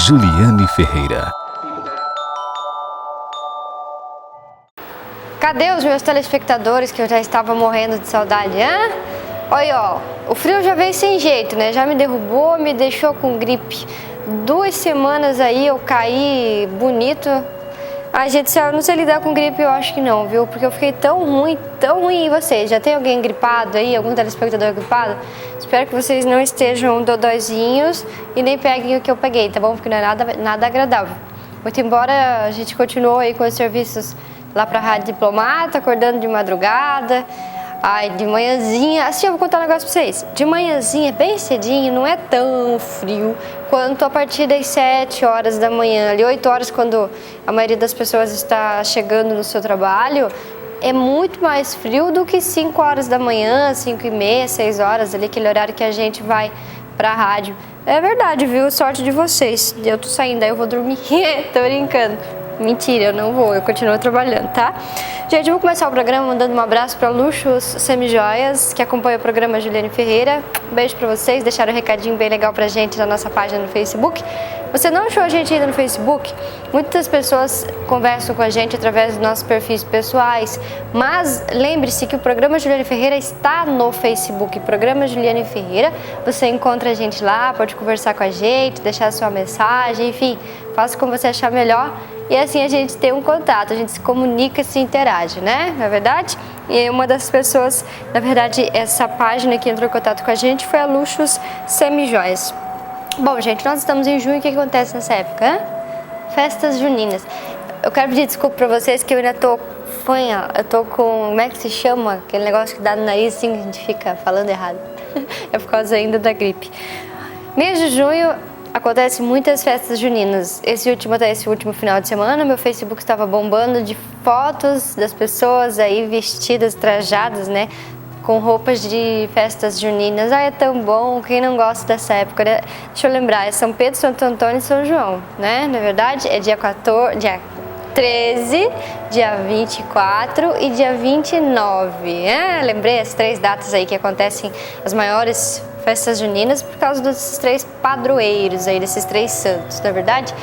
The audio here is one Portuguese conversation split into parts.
Juliane Ferreira. Cadê os meus telespectadores que eu já estava morrendo de saudade, hã? Olha, ó, o frio já veio sem jeito, né? Já me derrubou, me deixou com gripe. 2 semanas aí eu caí bonito. Ai, gente, se eu não sei lidar com gripe, eu acho que não, viu? Porque eu fiquei tão ruim. E vocês? Já tem alguém gripado aí? Algum telespectador gripado? Espero que vocês não estejam dodóizinhos e nem peguem o que eu peguei, tá bom? Porque não é nada agradável. Muito embora a gente continue aí com os serviços lá pra Rádio Diplomata, acordando de madrugada. Ai, de manhãzinha, assim, eu vou contar um negócio pra vocês. De manhãzinha, bem cedinho, não é tão frio quanto a partir das 7 horas da manhã, ali 8 horas, quando a maioria das pessoas está chegando no seu trabalho, é muito mais frio do que 5 horas da manhã, 5h30, 6 horas, ali, aquele horário que a gente vai pra rádio. É verdade, viu? Sorte de vocês. Eu tô saindo, aí eu vou dormir. Tô brincando. Mentira, eu não vou, eu continuo trabalhando, tá? Gente, eu vou começar o programa mandando um abraço para Luxos Semijoias, que acompanha o programa Juliane Ferreira. Um beijo para vocês, deixaram um recadinho bem legal pra gente na nossa página no Facebook. Você não achou a gente ainda no Facebook? Muitas pessoas conversam com a gente através dos nossos perfis pessoais, mas lembre-se que o programa Juliane Ferreira está no Facebook. Programa Juliane Ferreira, você encontra a gente lá, pode conversar com a gente, deixar sua mensagem, enfim, faça como você achar melhor. E assim a gente tem um contato, a gente se comunica e se interage, né? Não é verdade? E uma das pessoas, na verdade, essa página que entrou em contato com a gente foi a Luxos Semijoias. Bom, gente, nós estamos em junho, o que acontece nessa época? Hein? Festas juninas. Eu quero pedir desculpa pra vocês que eu ainda tô fanha, eu tô com, como é que se chama? Aquele negócio que dá no nariz assim que a gente fica falando errado. É por causa ainda da gripe. Mês de junho acontece muitas festas juninas. Esse último final de semana, meu Facebook estava bombando de fotos das pessoas aí vestidas, trajadas, né? Com roupas de festas juninas. Ah, é tão bom, quem não gosta dessa época, né? Deixa eu lembrar, é São Pedro, Santo Antônio e São João, né? Na verdade, é dia 13, dia 24 e dia 29. Lembrei as 3 datas aí que acontecem as maiores festas juninas por causa desses 3 padroeiros aí, desses 3 santos, na verdade.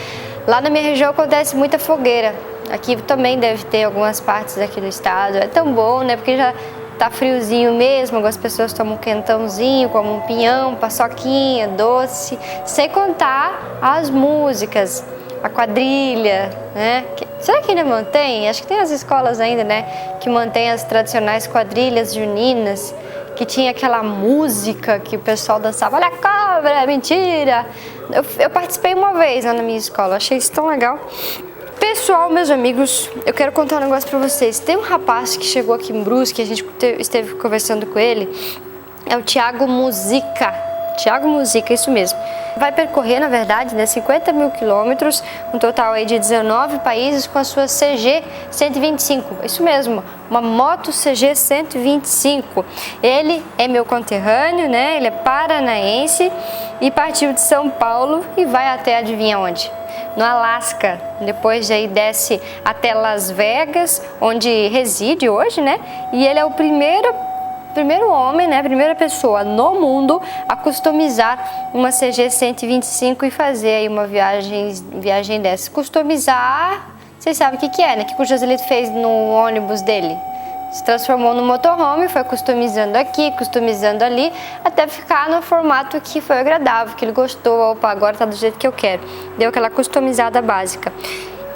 Lá na minha região acontece muita fogueira. Aqui também deve ter algumas partes aqui do estado. É tão bom, né? Porque já tá friozinho mesmo, algumas pessoas tomam um quentãozinho, como um pinhão, paçoquinha, doce, sem contar as músicas, a quadrilha, né? Será que ainda mantém? Acho que tem as escolas ainda, né? Que mantém as tradicionais quadrilhas juninas, que tinha aquela música que o pessoal dançava, olha a cobra, mentira! Eu participei uma vez lá na minha escola, achei isso tão legal. Pessoal, meus amigos, eu quero contar um negócio pra vocês. Tem um rapaz que chegou aqui em Brusque, a gente esteve conversando com ele, é o Thiago Musica. Thiago Musica, isso mesmo. Vai percorrer, na verdade, né, 50 mil quilômetros, um total aí de 19 países com a sua CG 125. Isso mesmo, uma moto CG 125. Ele é meu conterrâneo, né? Ele é paranaense e partiu de São Paulo e vai até, adivinha onde? No Alasca. Depois aí desce até Las Vegas, onde reside hoje, né? E ele é o primeiro homem, né, a primeira pessoa no mundo a customizar uma CG 125 e fazer aí uma viagem dessa. Customizar, vocês sabem o que é, né? O que o Joselito fez no ônibus dele? Se transformou no motorhome, foi customizando aqui, customizando ali, até ficar no formato que foi agradável, que ele gostou. Opa, agora tá do jeito que eu quero. Deu aquela customizada básica.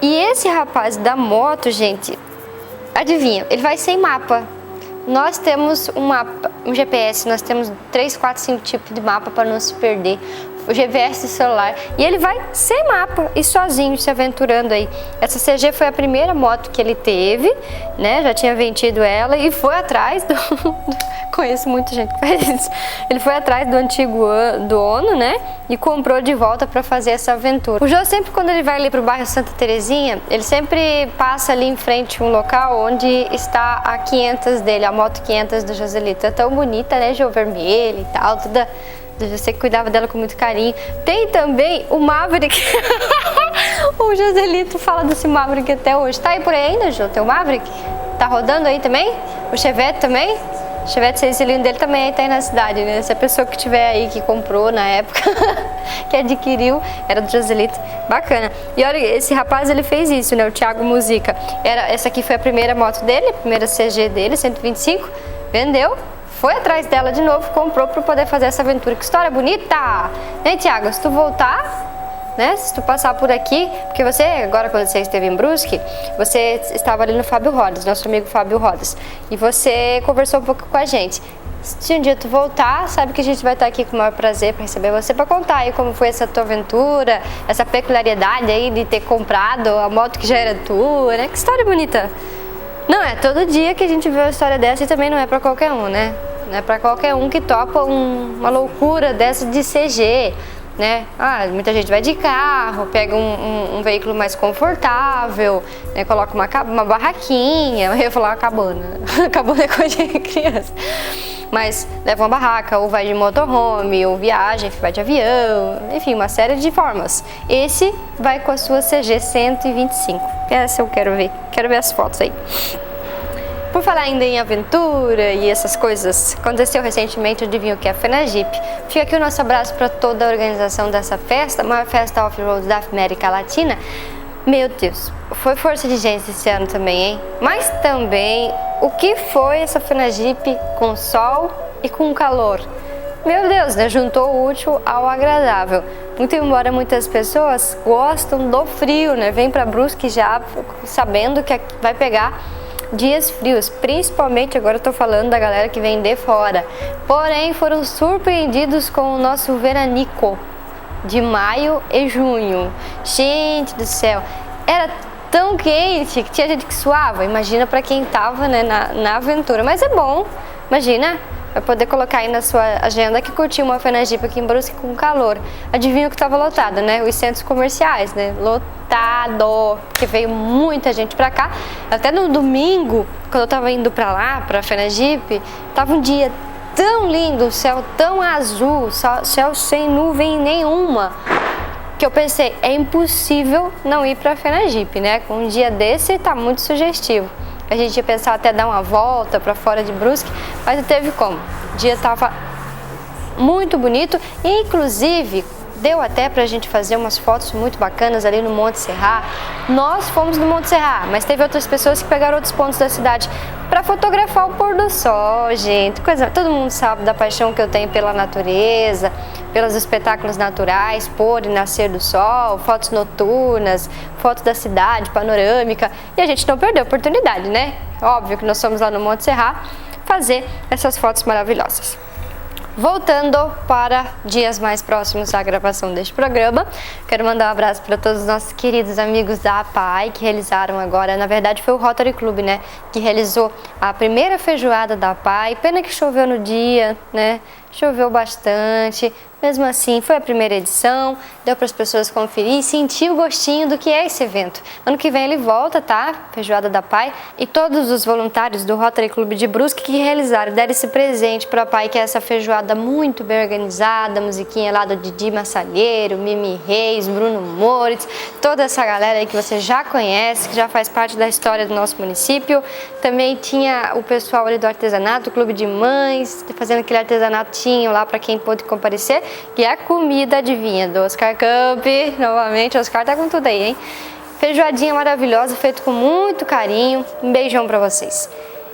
E esse rapaz da moto, gente, adivinha, ele vai sem mapa. Nós temos um mapa, um GPS, nós temos 3, 4, 5 tipos de mapa para não se perder. O GPS do celular. E ele vai sem mapa e sozinho, se aventurando aí. Essa CG foi a primeira moto que ele teve, né? Já tinha vendido ela e foi atrás do... Conheço muita gente que faz isso. Ele foi atrás do antigo dono, né? E comprou de volta para fazer essa aventura. O Jô sempre, quando ele vai ali pro bairro Santa Terezinha, ele sempre passa ali em frente a um local onde está a 500 dele, a moto 500 do Joselito. É tão bonita, né, Jô? Vermelha e tal, toda... Você que cuidava dela com muito carinho. Tem também o Maverick. O Joselito fala desse Maverick até hoje. Tá aí por aí ainda, Jô? Tem o Maverick? Tá rodando aí também? O Chevette também? Chevette 6 cilindros dele também tá aí na cidade, né? Se a pessoa que tiver aí, que comprou na época, que adquiriu, era do Joselito, bacana. E olha, esse rapaz, ele fez isso, né? O Thiago Musica. Essa aqui foi a primeira moto dele, a primeira CG dele, 125, vendeu, foi atrás dela de novo, comprou para poder fazer essa aventura. Que história bonita! Hein, Thiago? Se tu voltar, né? Se tu passar por aqui, porque você, agora quando você esteve em Brusque, você estava ali no Fábio Rodas, nosso amigo Fábio Rodas, e você conversou um pouco com a gente. Se um dia tu voltar, sabe que a gente vai estar aqui com o maior prazer para receber você, para contar aí como foi essa tua aventura, essa peculiaridade aí de ter comprado a moto que já era tua, né? Que história bonita! Não é todo dia que a gente vê uma história dessa e também não é para qualquer um, né? Não é para qualquer um que topa uma loucura dessa de CG, né? Muita gente vai de carro, pega um veículo mais confortável, né? Coloca uma barraquinha, eu ia falar uma cabana, cabana é coisa de criança, mas leva uma barraca, ou vai de motorhome, ou viaja, vai de avião, enfim, uma série de formas. Esse vai com a sua CG 125, essa eu quero ver as fotos aí. Por falar ainda em aventura e essas coisas, aconteceu recentemente, adivinha o que é a FenaJeep. Fica aqui o nosso abraço para toda a organização dessa festa, a maior festa off-road da América Latina. Meu Deus, foi força de gente esse ano também, hein? Mas também, o que foi essa FenaJeep com sol e com calor? Meu Deus, né? Juntou o útil ao agradável. Muito embora muitas pessoas gostam do frio, né? Vem para Brusque já sabendo que vai pegar dias frios, principalmente agora eu tô falando da galera que vem de fora. Porém, foram surpreendidos com o nosso veranico de maio e junho. Gente do céu, era tão quente que tinha gente que suava. Imagina para quem tava, né, na aventura. Mas é bom, imagina, vai poder colocar aí na sua agenda que curtiu uma FenaJeep aqui em Brusque com calor. Adivinha o que estava lotado, né? Os centros comerciais, né? Lotado, porque veio muita gente pra cá. Até no domingo, quando eu tava indo pra lá, pra FenaJeep, tava um dia tão lindo, o céu tão azul, céu sem nuvem nenhuma, que eu pensei, é impossível não ir pra FenaJeep, né? Com um dia desse tá muito sugestivo. A gente ia pensar até dar uma volta para fora de Brusque, mas não teve como. O dia estava muito bonito e, inclusive, deu até pra gente fazer umas fotos muito bacanas ali no Monte Serra. Nós fomos no Monte Serra, mas teve outras pessoas que pegaram outros pontos da cidade para fotografar o pôr do sol, gente. Todo mundo sabe da paixão que eu tenho pela natureza, pelos espetáculos naturais, pôr e nascer do sol, fotos noturnas, fotos da cidade, panorâmica. E a gente não perdeu a oportunidade, né? Óbvio que nós fomos lá no Monte Serra fazer essas fotos maravilhosas. Voltando para dias mais próximos à gravação deste programa, quero mandar um abraço para todos os nossos queridos amigos da APAI que realizaram agora, na verdade foi o Rotary Club, né, que realizou a primeira feijoada da APAI. Pena que choveu no dia, né, choveu bastante, mesmo assim foi a primeira edição, deu para as pessoas conferir e sentir o gostinho do que é esse evento. Ano que vem ele volta, tá? Feijoada da APAI, e todos os voluntários do Rotary Club de Brusque que realizaram, deram esse presente para a APAI, que é essa feijoada muito bem organizada, musiquinha lá do Didi Massalheiro, Mimi Reis, Bruno Moritz, toda essa galera aí que você já conhece, que já faz parte da história do nosso município. Também tinha o pessoal ali do artesanato, o Clube de Mães, fazendo aquele artesanatinho lá para quem pôde comparecer, que é a comida, adivinha, do Oscar Camp. Novamente, o Oscar tá com tudo aí, hein? Feijoadinha maravilhosa, feito com muito carinho. Um beijão pra vocês.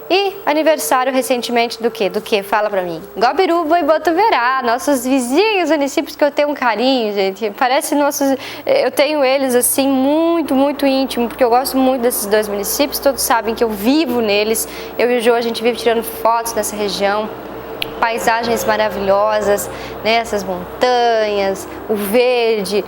E aniversário recentemente do quê? Do quê? Fala pra mim. Guabiruba e Botuverá, nossos vizinhos municípios que eu tenho um carinho, gente. Parece nossos... Eu tenho eles, assim, muito, muito íntimo, porque eu gosto muito desses dois municípios. Todos sabem que eu vivo neles. Eu e o Jô, a gente vive tirando fotos nessa região. Paisagens maravilhosas, né? Essas montanhas, o verde,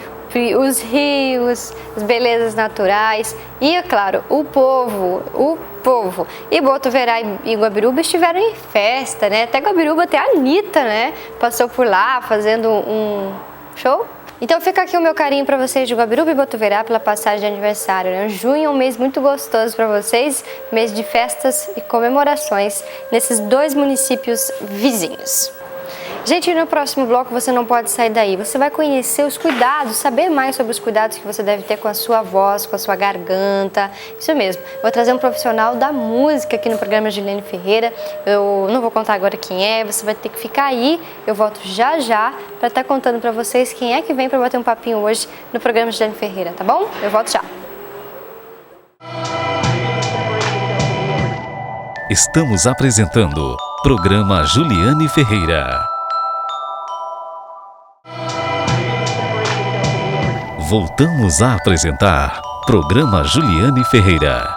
os rios, as belezas naturais e, é claro, o povo. E Botuverá e Guabiruba estiveram em festa, né? Até Guabiruba, até a Anitta, né? Passou por lá fazendo um show. Então fica aqui o meu carinho para vocês de Guabiruba e Botuverá pela passagem de aniversário, né? Junho é um mês muito gostoso para vocês, mês de festas e comemorações nesses dois municípios vizinhos. Gente, no próximo bloco você não pode sair daí. Você vai conhecer os cuidados, saber mais sobre os cuidados que você deve ter com a sua voz, com a sua garganta. Isso mesmo. Vou trazer um profissional da música aqui no programa Juliane Ferreira. Eu não vou contar agora quem é, você vai ter que ficar aí. Eu volto já já para estar contando para vocês quem é que vem para bater um papinho hoje no programa Juliane Ferreira, tá bom? Eu volto já. Estamos apresentando Programa Juliane Ferreira. Voltamos a apresentar Programa Juliane Ferreira.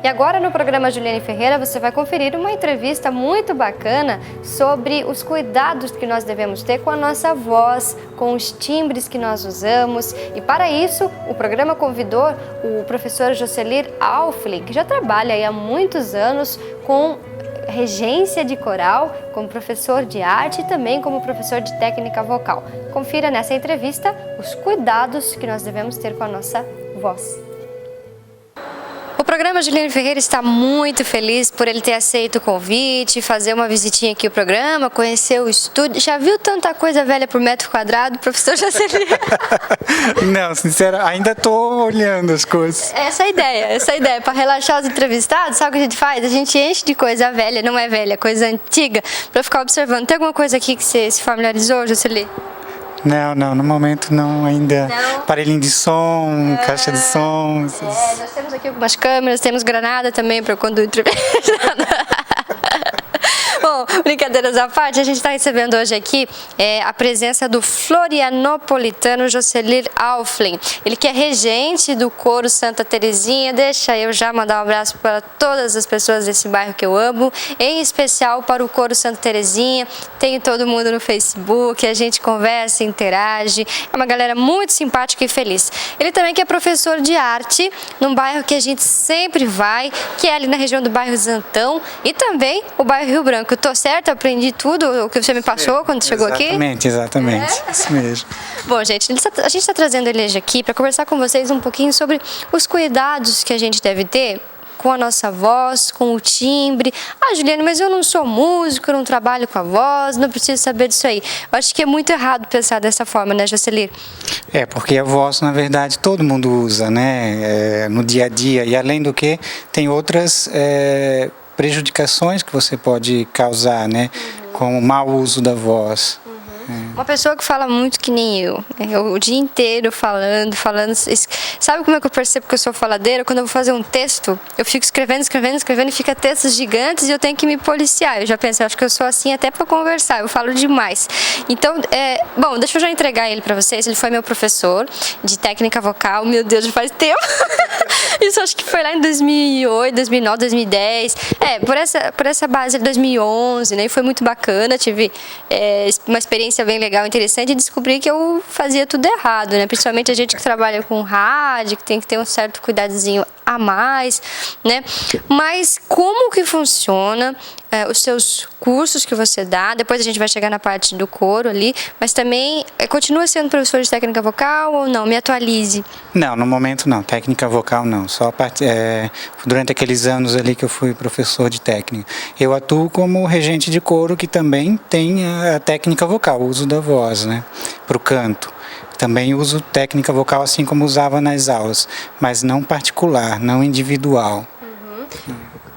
E agora no programa Juliane Ferreira você vai conferir uma entrevista muito bacana sobre os cuidados que nós devemos ter com a nossa voz, com os timbres que nós usamos. E para isso, o programa convidou o professor Jocelir Alfli, que já trabalha aí há muitos anos com regência de coral, como professor de arte e também como professor de técnica vocal. Confira nessa entrevista os cuidados que nós devemos ter com a nossa voz. O programa Juliane Ferreira está muito feliz por ele ter aceito o convite, fazer uma visitinha aqui ao programa, conhecer o estúdio. Já viu tanta coisa velha por metro quadrado, professor Jocelir? Não, sinceramente, ainda estou olhando as coisas. Essa é a ideia. Para relaxar os entrevistados, sabe o que a gente faz? A gente enche de coisa velha, não é velha, coisa antiga, para ficar observando. Tem alguma coisa aqui que você se familiarizou, Jocelir? Não, no momento não ainda. Não. Aparelhinho de som, caixa de som. Nós temos aqui algumas câmeras, temos granada também para quando entrevistada. Bom, brincadeiras à parte, a gente está recebendo hoje aqui a presença do florianopolitano Jocelir Alfli. Ele que é regente do coro Santa Terezinha. Deixa eu já mandar um abraço para todas as pessoas desse bairro que eu amo, em especial para o coro Santa Terezinha. Tem todo mundo no Facebook, a gente conversa, interage. É uma galera muito simpática e feliz. Ele também que é professor de arte num bairro que a gente sempre vai, que é ali na região do bairro Zantão e também o bairro Rio Branco. Eu tô certo? Aprendi tudo o que você me passou quando chegou aqui? Exatamente. Isso mesmo. Bom, gente, a gente está trazendo ele hoje aqui para conversar com vocês um pouquinho sobre os cuidados que a gente deve ter com a nossa voz, com o timbre. Ah, Juliane, mas eu não sou músico, eu não trabalho com a voz, não preciso saber disso aí. Eu acho que é muito errado pensar dessa forma, né, Jocelir? Porque a voz, na verdade, todo mundo usa, né, no dia a dia. E além do que, tem outras prejudicações que você pode causar, né, com o mau uso da voz. Uma pessoa que fala muito que nem eu, o dia inteiro falando. Sabe como é que eu percebo que eu sou faladeira? Quando eu vou fazer um texto, eu fico escrevendo e fica textos gigantes e eu tenho que me policiar. Eu já pensei, acho que eu sou assim até para conversar, eu falo demais. Então, bom, deixa eu já entregar ele para vocês. Ele foi meu professor de técnica vocal, meu Deus, já faz tempo. Isso acho que foi lá em 2008, 2009, 2010. Por essa base de 2011, né? E foi muito bacana, tive uma experiência bem legal, interessante, e descobri que eu fazia tudo errado, né? Principalmente a gente que trabalha com rádio, que tem que ter um certo cuidadozinho a mais, né? Mas como que funciona os seus cursos que você dá? Depois a gente vai chegar na parte do coro ali, mas também continua sendo professor de técnica vocal ou não? Me atualize. Não, no momento não, técnica vocal não, só durante aqueles anos ali que eu fui professor de técnica. Eu atuo como regente de coro, que também tem a técnica vocal, o uso da voz, né, para o canto. Também uso técnica vocal assim como usava nas aulas, mas não particular, não individual.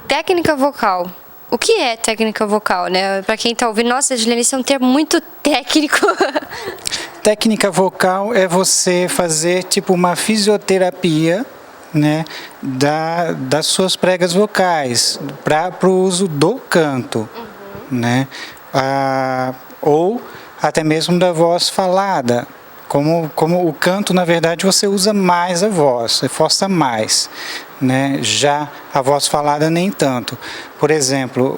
Técnica vocal. O que é técnica vocal, né? Para quem está ouvindo, nossa, Juliane, isso é um termo muito técnico. Técnica vocal é você fazer tipo uma fisioterapia, né, das suas pregas vocais para o uso do canto, né? Ou até mesmo da voz falada. Como o canto, na verdade, você usa mais a voz, você força mais, né? Já a voz falada nem tanto. Por exemplo,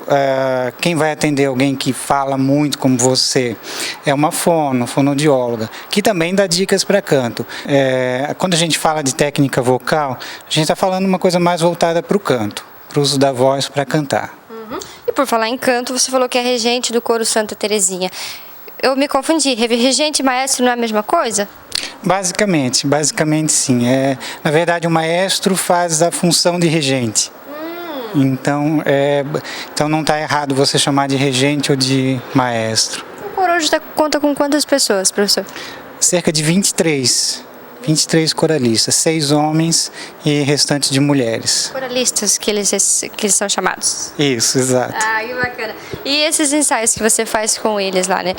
quem vai atender alguém que fala muito como você é uma fonoaudióloga, que também dá dicas para canto. Quando a gente fala de técnica vocal, a gente está falando uma coisa mais voltada para o canto, para o uso da voz para cantar. E por falar em canto, você falou que é regente do coro Santa Terezinha. Eu me confundi, regente e maestro não é a mesma coisa? Basicamente sim. Na verdade, o maestro faz a função de regente. Então, então não está errado você chamar de regente ou de maestro. O coro hoje conta com quantas pessoas, professor? Cerca de 23 coralistas, 6 homens e restantes de mulheres. Coralistas que eles são chamados. Isso, exato. Ah, que bacana. E esses ensaios que você faz com eles lá, né?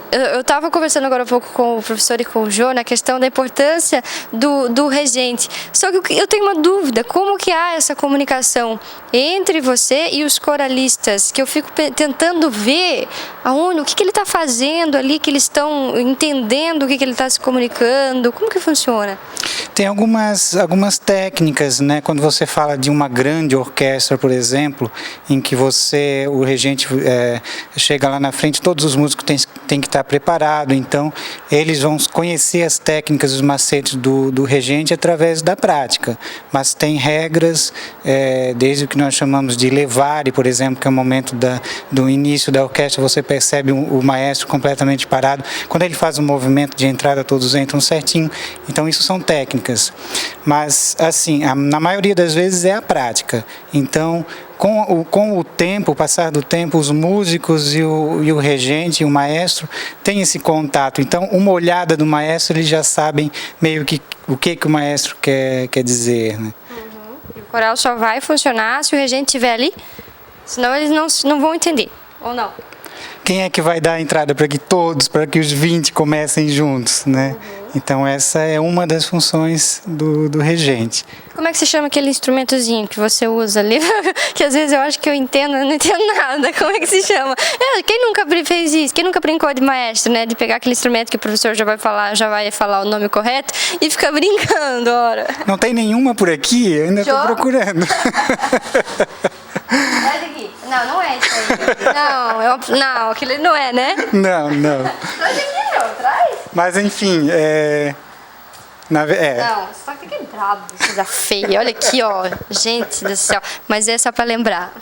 Eu estava conversando agora um pouco com o professor e com o Jô na questão da importância do regente. Só que eu tenho uma dúvida, como que há essa comunicação entre você e os coralistas? Que eu fico tentando ver o que ele está fazendo ali, que eles estão entendendo o que ele está se comunicando. Como que funciona? Tem algumas técnicas, né? Quando você fala de uma grande orquestra, por exemplo, em que o regente chega lá na frente, todos os músicos têm que estar preparado, então eles vão conhecer as técnicas, os macetes do regente através da prática, mas tem regras, desde o que nós chamamos de levare, por exemplo, que é o momento do início da orquestra, você percebe o maestro completamente parado, quando ele faz um movimento de entrada todos entram certinho, então isso são técnicas, mas assim, na maioria das vezes é a prática, então com o tempo, o passar do tempo, os músicos e o regente e o maestro têm esse contato. Então, uma olhada do maestro, eles já sabem meio que o que o maestro quer dizer, né? E o coral só vai funcionar se o regente estiver ali, senão eles não vão entender, ou não? Quem é que vai dar a entrada para que os 20 comecem juntos, né? Então essa é uma das funções do regente. Como é que se chama aquele instrumentozinho que você usa ali? Que às vezes eu acho que eu não entendo nada. Como é que se chama? Quem nunca fez isso? Quem nunca brincou de maestro, né? De pegar aquele instrumento que o professor já vai falar o nome correto e ficar brincando, ora. Não tem nenhuma por aqui? Eu ainda estou procurando. Olha aqui. Não é isso aí. Não, aquele não é, né? Não. Traz aqui, traz. Mas enfim, Não, só que fica brabo, coisa feia. Olha aqui, ó. Gente do céu. Mas é só para lembrar.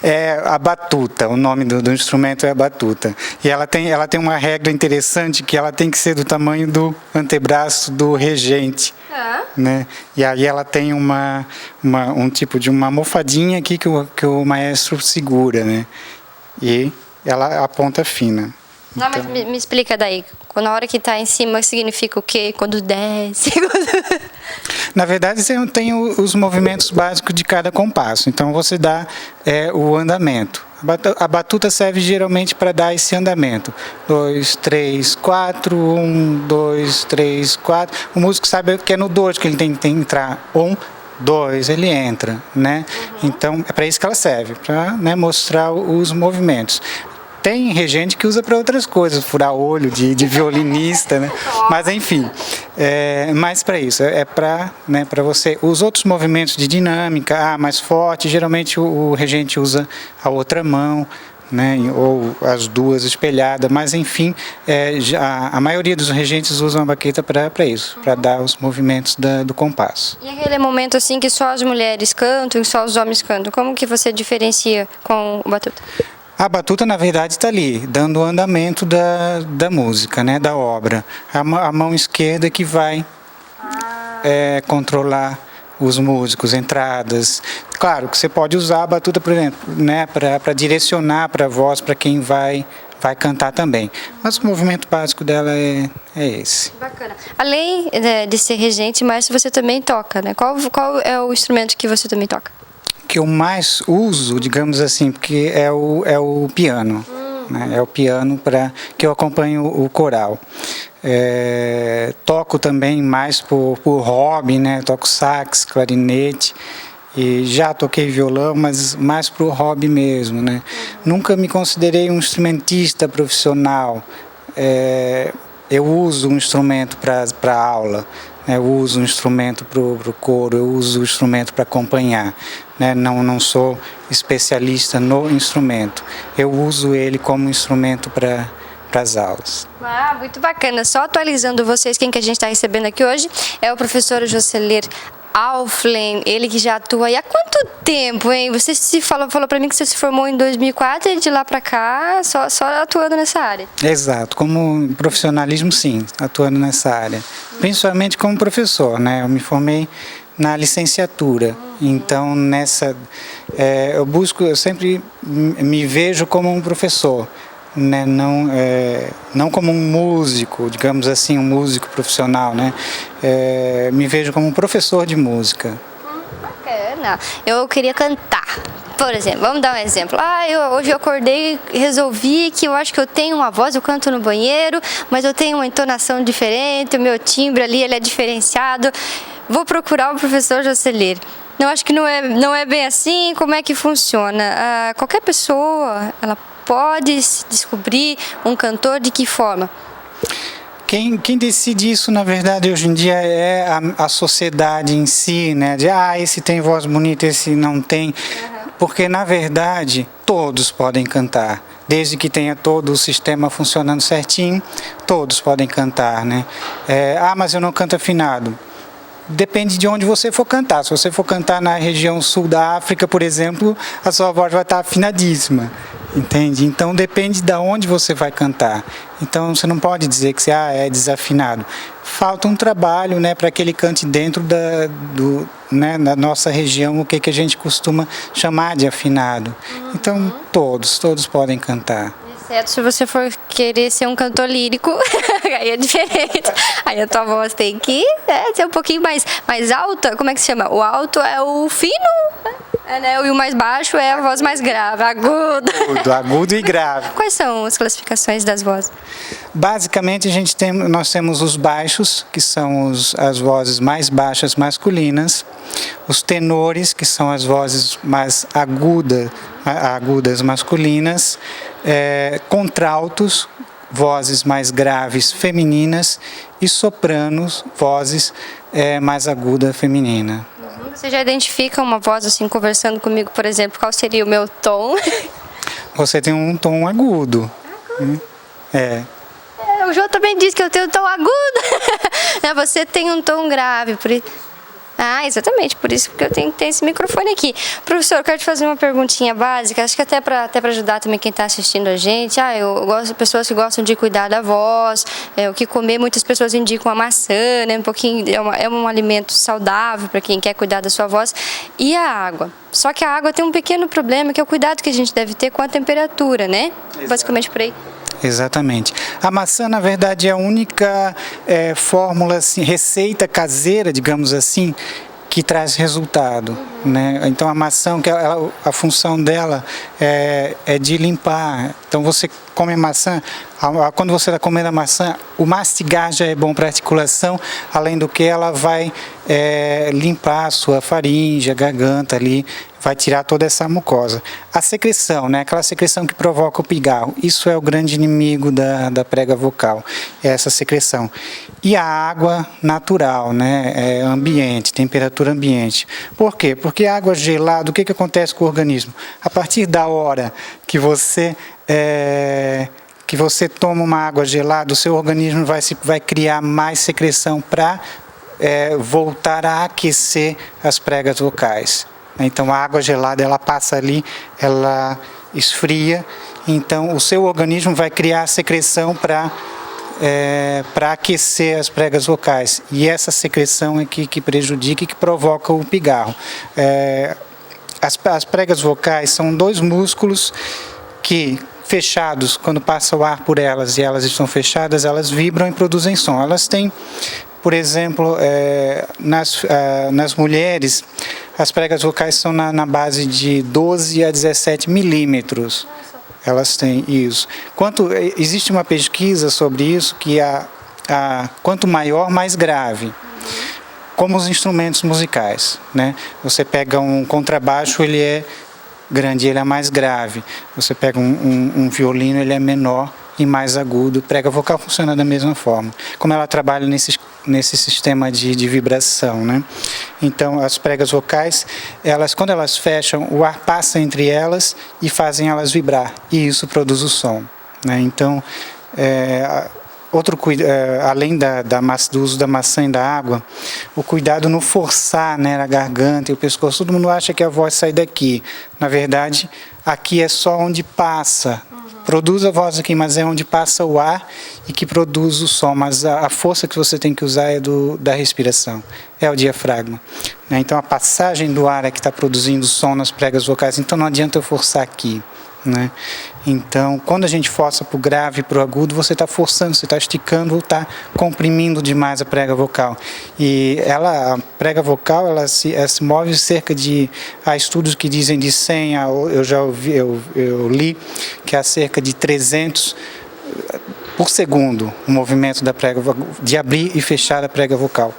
É a batuta, o nome do instrumento é a batuta. E ela tem uma regra interessante, que ela tem que ser do tamanho do antebraço do regente. Né? E aí ela tem um tipo de uma almofadinha aqui que o maestro segura, né? E ela aponta fina. Não, mas me explica daí. Na hora que está em cima, significa o quê? Quando desce? Na verdade, você tem os movimentos básicos de cada compasso. Então, você dá o andamento. A batuta serve geralmente para dar esse andamento. 2, 3, 4, 1, 2, 3, 4. O músico sabe que é no 2 que ele tem que entrar. 1, 2, ele entra, né? Então, é para isso que ela serve, para, né, mostrar os movimentos. Tem regente que usa para outras coisas, furar olho de violinista, né? Mas enfim, mais para isso, para, né, para você. Os outros movimentos de dinâmica, mais forte, geralmente o regente usa a outra mão, né, ou as duas espelhadas, mas enfim, a maioria dos regentes usam a baqueta para isso, para dar os movimentos do compasso. E aquele momento assim que só as mulheres cantam e só os homens cantam, como que você diferencia com o batuta? A batuta, na verdade, está ali, dando o andamento da música, né, da obra. A mão esquerda que vai controlar os músicos, entradas. Claro que você pode usar a batuta, por exemplo, né, para direcionar para a voz, para quem vai cantar também. Mas o movimento básico dela é esse. Bacana. Além de ser regente, mas você também toca, né? Qual é o instrumento que você também toca? Que eu mais uso, digamos assim, porque é o piano. Né? É o piano que eu acompanho o coral. Toco também mais por hobby, né? Toco sax, clarinete, e já toquei violão, mas mais por hobby mesmo, né? Nunca me considerei um instrumentista profissional. Eu uso um instrumento para aula, né? Eu uso um instrumento para o coro, eu uso o instrumento para acompanhar, né? Não sou especialista no instrumento, eu uso ele como instrumento para as aulas. Muito bacana. Só atualizando vocês, quem que a gente está recebendo aqui hoje é o professor Jocelir Auflen, ele que já atua aí há quanto tempo, hein? Você falou para mim que você se formou em 2004 e de lá para cá só atuando nessa área. Exato, como profissionalismo sim, atuando nessa área. Principalmente como professor, né? Eu me formei na licenciatura. Então, eu sempre me vejo como um professor, né? Não como um músico, digamos assim, um músico profissional, né? Me vejo como um professor de música. Bacana. Eu queria cantar. Por exemplo, vamos dar um exemplo. Hoje eu acordei e resolvi que eu acho que eu tenho uma voz, eu canto no banheiro, mas eu tenho uma entonação diferente, o meu timbre ali ele é diferenciado. Vou procurar o professor Jocelir. Eu acho que não é bem assim. Como é que funciona? Qualquer pessoa, ela pode se descobrir um cantor de que forma? Quem decide isso, na verdade, hoje em dia é a sociedade em si, né? Esse tem voz bonita, esse não tem. Porque, na verdade, todos podem cantar. Desde que tenha todo o sistema funcionando certinho, todos podem cantar, né? Mas eu não canto afinado. Depende de onde você for cantar. Se você for cantar na região sul da África, por exemplo, a sua voz vai estar afinadíssima, entende? Então depende de onde você vai cantar. Então você não pode dizer que é desafinado. Falta um trabalho, né, para que ele cante dentro da nossa região, o que a gente costuma chamar de afinado. Então todos podem cantar. Exceto se você for querer ser um cantor lírico, aí é diferente. Aí a tua voz tem que ser um pouquinho mais alta. Como é que se chama? O alto é o fino, né? E o mais baixo é a voz mais grave, aguda. Agudo e grave. Quais são as classificações das vozes? Basicamente, nós temos os baixos, que são as vozes mais baixas masculinas, os tenores, que são as vozes mais agudas masculinas, contraltos, vozes mais graves femininas, e sopranos, vozes mais aguda feminina. Você já identifica uma voz assim, conversando comigo, por exemplo, qual seria o meu tom? Você tem um tom agudo. O João também disse que eu tenho um tom agudo. Você tem um tom grave. Exatamente, por isso que eu tenho que ter esse microfone aqui. Professor, eu quero te fazer uma perguntinha básica, acho que até para ajudar também quem está assistindo a gente. Eu gosto de pessoas que gostam de cuidar da voz, o que comer, muitas pessoas indicam a maçã, né? É um alimento saudável para quem quer cuidar da sua voz. E a água? Só que a água tem um pequeno problema, que é o cuidado que a gente deve ter com a temperatura, né? Exato. Basicamente por aí. Exatamente. A maçã, na verdade, é a única fórmula, assim, receita caseira, digamos assim, que traz resultado, né? Então a maçã, a função dela é de limpar. Então você come a maçã, quando você está comendo a maçã, o mastigar já é bom para a articulação, além do que ela vai limpar a sua faringe, a garganta ali, vai tirar toda essa mucosa. A secreção, né? Aquela secreção que provoca o pigarro, isso é o grande inimigo da prega vocal, é essa secreção. E a água natural, né? Ambiente, temperatura ambiente. Por quê? Porque a água gelada, o que acontece com o organismo? A partir da hora que você toma uma água gelada, o seu organismo vai criar mais secreção para voltar a aquecer as pregas vocais. Então a água gelada, ela passa ali, ela esfria, então o seu organismo vai criar secreção para aquecer as pregas vocais. E essa secreção é que prejudica e que provoca o pigarro. As pregas vocais são dois músculos que, fechados, quando passa o ar por elas e elas estão fechadas, elas vibram e produzem som. Elas têm, por exemplo, nas mulheres, as pregas vocais são na base de 12 a 17 milímetros. Elas têm isso. Existe uma pesquisa sobre isso, que quanto maior, mais grave. Como os instrumentos musicais, né? Você pega um contrabaixo, ele é grande, ele é mais grave. Você pega um violino, ele é menor e mais agudo. Prega vocal funciona da mesma forma, como ela trabalha nesse sistema de vibração, né? Então, as pregas vocais, quando elas fecham, o ar passa entre elas e fazem elas vibrar, e isso produz o som, né? Então, além do uso da maçã e da água, o cuidado no forçar, né, a garganta e o pescoço. Todo mundo acha que a voz sai daqui. Na verdade, aqui é só onde passa produz a voz aqui, mas é onde passa o ar e que produz o som. Mas a força que você tem que usar é da respiração, é o diafragma. Né? Então a passagem do ar é que está produzindo som nas pregas vocais, então não adianta eu forçar aqui. Né? Então, quando a gente força para o grave e para o agudo, você está forçando, você está esticando ou está comprimindo demais a prega vocal. E a prega vocal, ela se move cerca de... Há estudos que dizem de 100, eu já ouvi, eu li que há cerca de 300 por segundo o movimento da prega vocal, de abrir e fechar a prega vocal.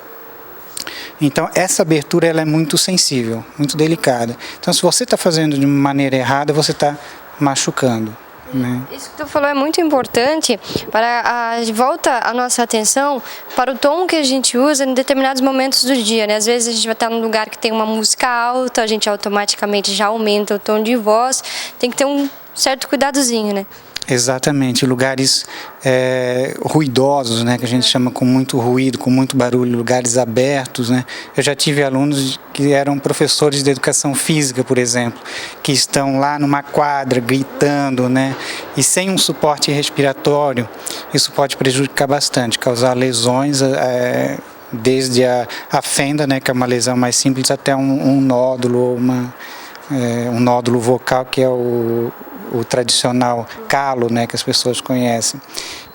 Então, essa abertura ela é muito sensível, muito delicada. Então, se você está fazendo de uma maneira errada, você está machucando. Né? Isso que tu falou é muito importante para volta a nossa atenção para o tom que a gente usa em determinados momentos do dia, né? Às vezes a gente vai estar num lugar que tem uma música alta, a gente automaticamente já aumenta o tom de voz, tem que ter um certo cuidadozinho, né? Exatamente, lugares ruidosos, né, que a gente chama com muito ruído, com muito barulho, lugares abertos, né. Eu já tive alunos que eram professores de educação física, por exemplo, que estão lá numa quadra gritando, né, e sem um suporte respiratório, isso pode prejudicar bastante, causar lesões, desde a fenda, né, que é uma lesão mais simples, até um nódulo ou um nódulo vocal, que é o tradicional calo, né, que as pessoas conhecem.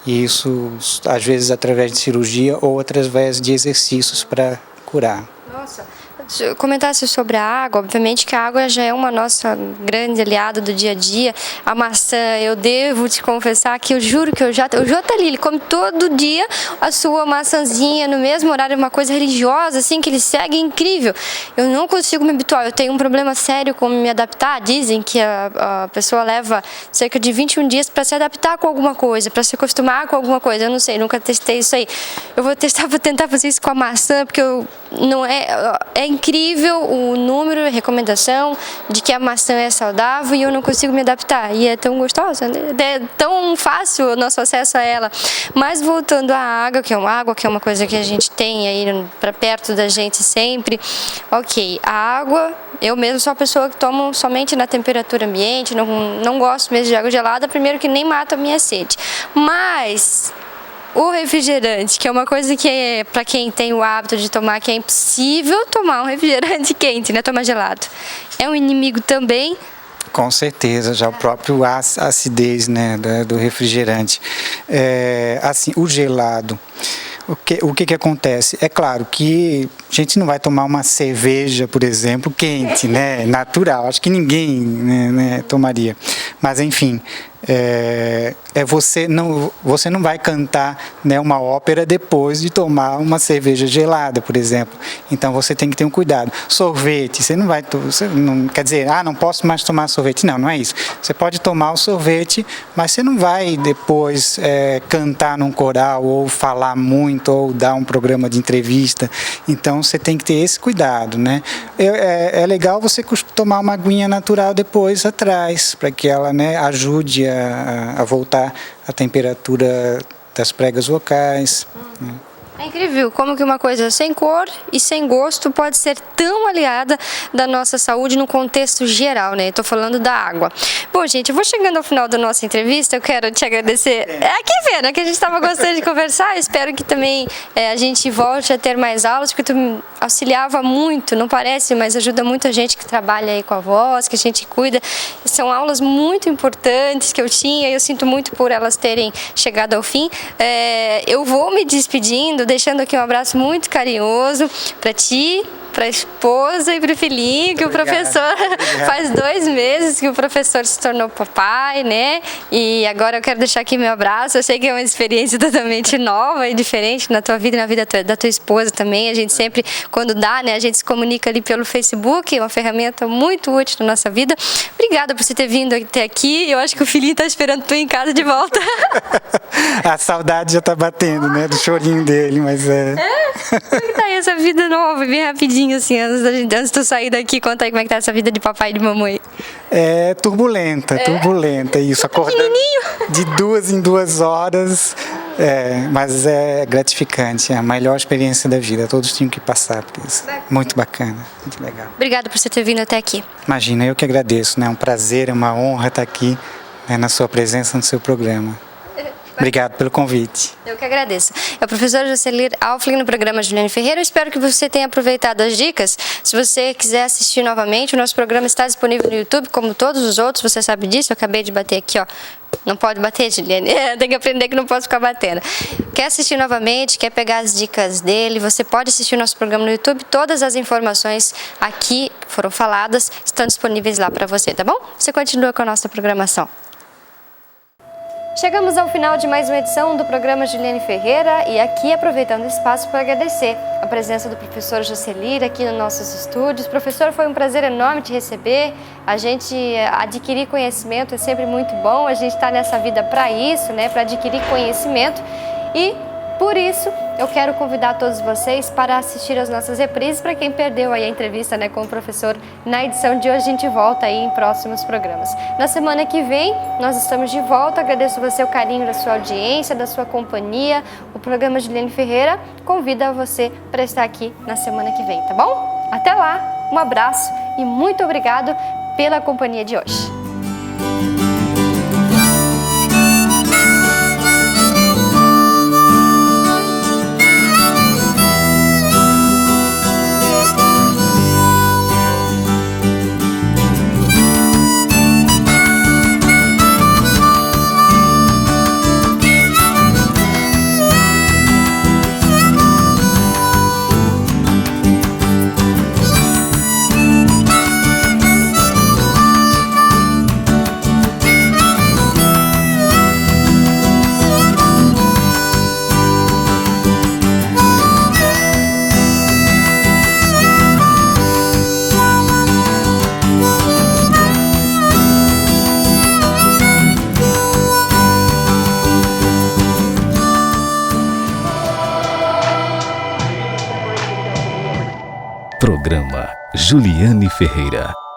E isso, às vezes, através de cirurgia ou através de exercícios para curar. Nossa, se eu comentasse sobre a água, obviamente que a água já é uma nossa grande aliada do dia a dia. A maçã, eu devo te confessar que eu juro que o Jota ele come todo dia a sua maçãzinha no mesmo horário, uma coisa religiosa, assim, que ele segue incrível. Eu não consigo me habituar, eu tenho um problema sério com me adaptar. Dizem que a pessoa leva cerca de 21 dias para se adaptar com alguma coisa, para se acostumar com alguma coisa. Eu não sei, nunca testei isso aí. Eu vou tentar fazer isso com a maçã, porque é incrível o número, a recomendação de que a maçã é saudável e eu não consigo me adaptar. E é tão gostosa, né? É tão fácil o nosso acesso a ela. Mas voltando à água, que é uma coisa que a gente tem aí para perto da gente sempre. Ok, a água, eu mesmo sou uma pessoa que tomo somente na temperatura ambiente, não gosto mesmo de água gelada, primeiro que nem mata a minha sede. Mas o refrigerante, que é uma coisa que para quem tem o hábito de tomar, que é impossível tomar um refrigerante quente, né? Tomar gelado. É um inimigo também. Com certeza, já o próprio acidez, né, do refrigerante. Assim, o gelado. O que acontece? É claro que a gente não vai tomar uma cerveja, por exemplo, quente, né? Natural. Acho que ninguém né, tomaria. Mas, enfim, você não vai cantar, né, uma ópera depois de tomar uma cerveja gelada, por exemplo. Então, você tem que ter um cuidado. Sorvete, você não quer dizer, não posso mais tomar sorvete. Não é isso. Você pode tomar o sorvete, mas você não vai depois cantar num coral ou falar muito ou dar um programa de entrevista. Então, você tem que ter esse cuidado, né? É legal você tomar uma aguinha natural depois atrás, para que ela, né, ajude a voltar à temperatura das pregas vocais. Né? É incrível como que uma coisa sem cor e sem gosto pode ser tão aliada da nossa saúde no contexto geral, né? Estou falando da água. Bom, gente, eu vou chegando ao final da nossa entrevista, eu quero te agradecer. Que pena que a gente estava gostando de conversar, espero que também a gente volte a ter mais aulas, porque tu auxiliava muito, não parece, mas ajuda muito a gente que trabalha aí com a voz, que a gente cuida. São aulas muito importantes que eu tinha e eu sinto muito por elas terem chegado ao fim. Eu vou me despedindo, deixando aqui um abraço muito carinhoso para ti, para a esposa e para o filhinho, que obrigado, o professor faz 2 meses que o professor se tornou papai, né? E agora eu quero deixar aqui meu abraço. Eu sei que é uma experiência totalmente nova e diferente na tua vida e na vida da tua esposa também. A gente sempre, quando dá, né, a gente se comunica ali pelo Facebook, é uma ferramenta muito útil na nossa vida. Obrigada por você ter vindo até aqui. Eu acho que o filhinho está esperando tu em casa de volta. A saudade já está batendo, né, do chorinho dele, mas Como é que tá aí essa vida nova, bem rapidinho, assim, antes de tu sair daqui, conta aí como é que tá essa vida de papai e de mamãe. É turbulenta, isso, acordando de 2 em 2 horas, mas é gratificante, é a melhor experiência da vida, todos tinham que passar por isso, muito bacana, muito legal. Obrigada por você ter vindo até aqui. Imagina, eu que agradeço, né, é um prazer, é uma honra estar aqui, né, na sua presença no seu programa. Obrigado pelo convite. Eu que agradeço. É o professor Jocelir Alfling no programa Juliane Ferreira. Eu espero que você tenha aproveitado as dicas. Se você quiser assistir novamente, o nosso programa está disponível no YouTube, como todos os outros, você sabe disso. Eu acabei de bater aqui, ó. Não pode bater, Juliane. Tem que aprender que não posso ficar batendo. Quer assistir novamente, quer pegar as dicas dele, você pode assistir o nosso programa no YouTube. Todas as informações aqui que foram faladas estão disponíveis lá para você, tá bom? Você continua com a nossa programação. Chegamos ao final de mais uma edição do programa Juliane Ferreira e aqui aproveitando o espaço para agradecer a presença do professor Jocelir aqui nos nossos estúdios. Professor, foi um prazer enorme te receber. A gente adquirir conhecimento é sempre muito bom, a gente está nessa vida para isso, né, para adquirir conhecimento e por isso eu quero convidar todos vocês para assistir as nossas reprises. Para quem perdeu aí a entrevista, né, com o professor na edição de hoje, a gente volta aí em próximos programas. Na semana que vem nós estamos de volta. Agradeço você o carinho da sua audiência, da sua companhia. O programa Juliane Ferreira convida você para estar aqui na semana que vem, tá bom? Até lá, um abraço e muito obrigado pela companhia de hoje. Programa Juliane Ferreira.